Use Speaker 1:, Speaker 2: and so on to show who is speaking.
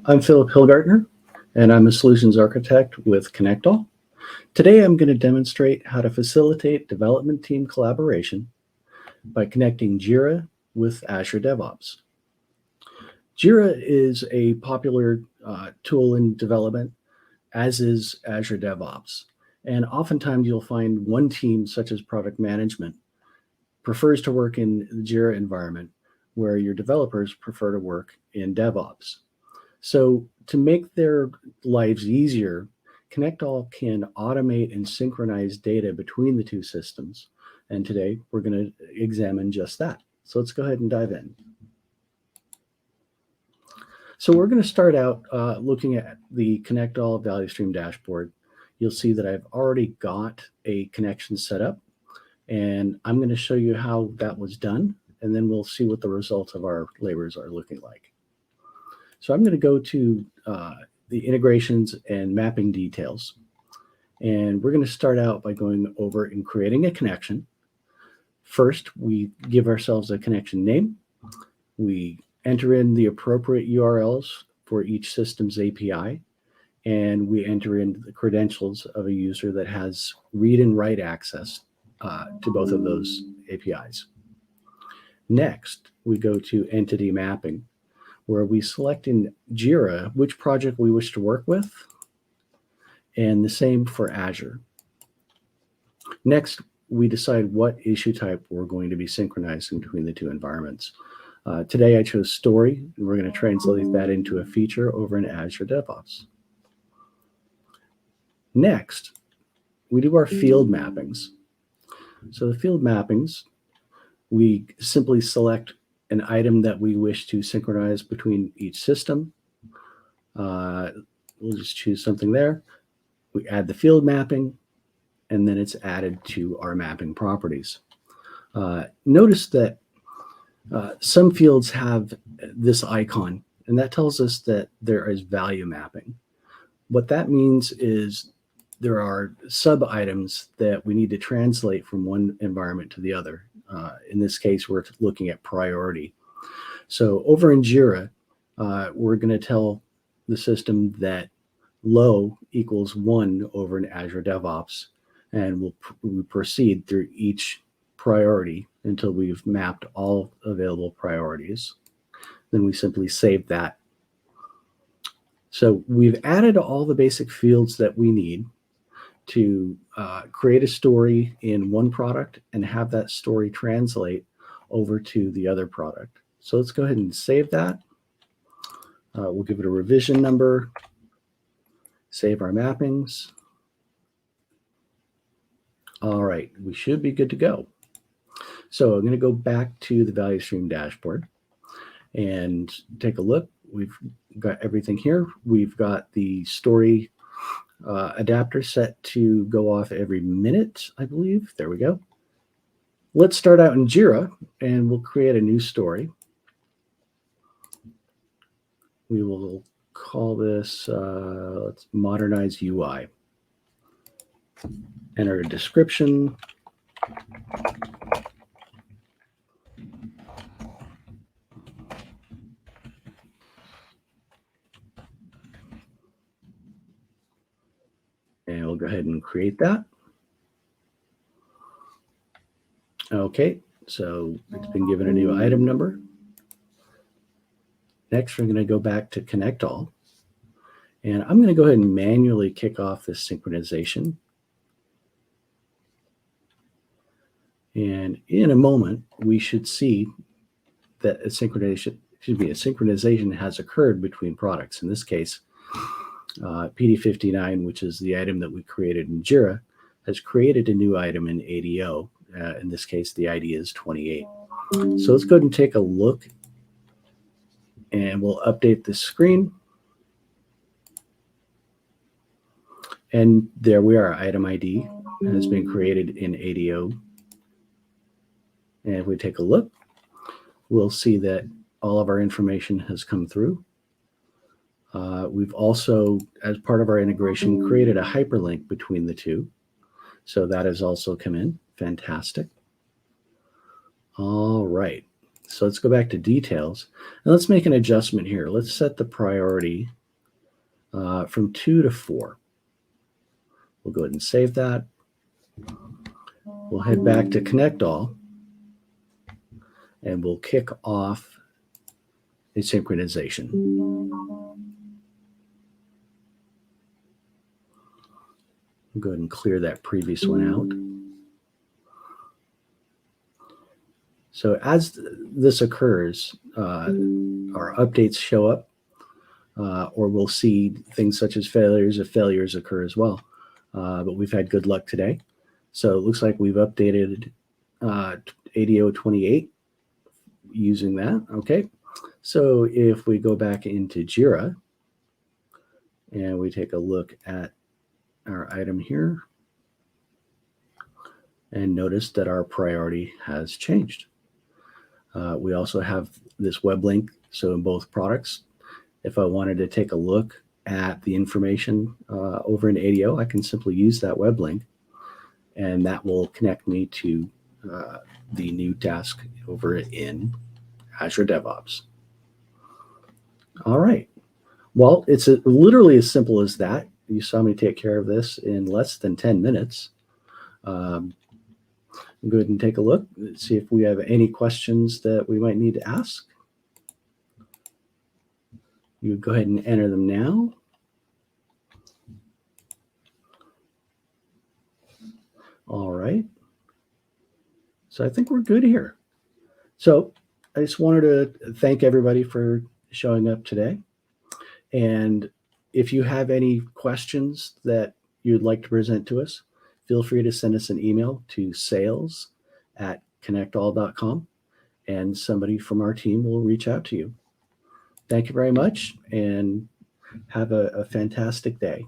Speaker 1: I'm Philip Hilgartner, and I'm a solutions architect with ConnectALL. Today, I'm going to demonstrate how to facilitate development team collaboration by connecting Jira with Azure DevOps. Jira is a popular tool in development, as is Azure DevOps. And oftentimes, you'll find one team, such as product management, prefers to work in the Jira environment, where your developers prefer to work in DevOps. So to make their lives easier, ConnectALL can automate and synchronize data between the two systems. And today we're going to examine just that. So let's go ahead and dive in. So we're going to start out looking at the ConnectALL value stream dashboard. You'll see that I've already got a connection set up, and I'm going to show you how that was done, and then we'll see what the results of our labors are looking like. So I'm going to go to the integrations and mapping details. And we're going to start out by going over and creating a connection. First, we give ourselves a connection name. We enter in the appropriate URLs for each system's API. And we enter in the credentials of a user that has read and write access to both of those APIs. Next, we go to entity mapping, where we select in Jira which project we wish to work with, and the same for Azure. Next, we decide what issue type we're going to be synchronizing between the two environments. Today I chose story, and we're going to translate that into a feature over in Azure DevOps. Next, we do our field mappings. So the field mappings, we simply select an item that we wish to synchronize between each system. We'll just choose something there. We add the field mapping, and then it's added to our mapping properties. Notice that some fields have this icon, and that tells us that there is value mapping. What that means is there are sub-items that we need to translate from one environment to the other. In this case, we're looking at priority. So over in Jira, we're going to tell the system that low equals 1 over in Azure DevOps, and we'll proceed through each priority until we've mapped all available priorities. Then we simply save that. So we've added all the basic fields that we need to create a story in one product and have that story translate over to the other product. So let's go ahead and save that. We'll give it a revision number, save our mappings. All right, we should be good to go. So I'm going to go back to the value stream dashboard and take a look. We've got everything here. We've got the story adapter set to go off every minute, I believe. There we go. Let's start out in Jira, and we'll create a new story. We will call this, let's modernize UI. Enter a description. And we'll go ahead and create that. Okay, so it's been given a new item number. Next, we're going to go back to ConnectALL. And I'm going to go ahead and manually kick off this synchronization. And in a moment, we should see that a synchronization has occurred between products. In this case, PD59, which is the item that we created in Jira, has created a new item in ADO. In this case, the ID is 28. So let's go ahead and take a look, and we'll update the screen. And there we are, item ID has been created in ADO. And if we take a look, we'll see that all of our information has come through. We've also, as part of our integration, created a hyperlink between the two. So that has also come in. Fantastic. All right. So let's go back to details and let's make an adjustment here. Let's set the priority from 2 to 4. We'll go ahead and save that. We'll head back to ConnectALL and we'll kick off a synchronization. I'll go ahead and clear that previous one out. So as this occurs, our updates show up, or we'll see things such as failures if failures occur as well. But we've had good luck today. So it looks like we've updated ADO 28 using that. Okay. So if we go back into Jira and we take a look at our item here and notice that our priority has changed. We also have this web link. So in both products, if I wanted to take a look at the information over in ADO, I can simply use that web link and that will connect me to the new task over in Azure DevOps. All right. Well, it's literally as simple as that. You saw me take care of this in less than 10 minutes. Go ahead and take a look, see if we have any questions that we might need to ask. You go ahead and enter them now. All right. So I think we're good here. So I just wanted to thank everybody for showing up today. And if you have any questions that you'd like to present to us, feel free to send us an email to sales@connectall.com and somebody from our team will reach out to you. Thank you very much and have a fantastic day.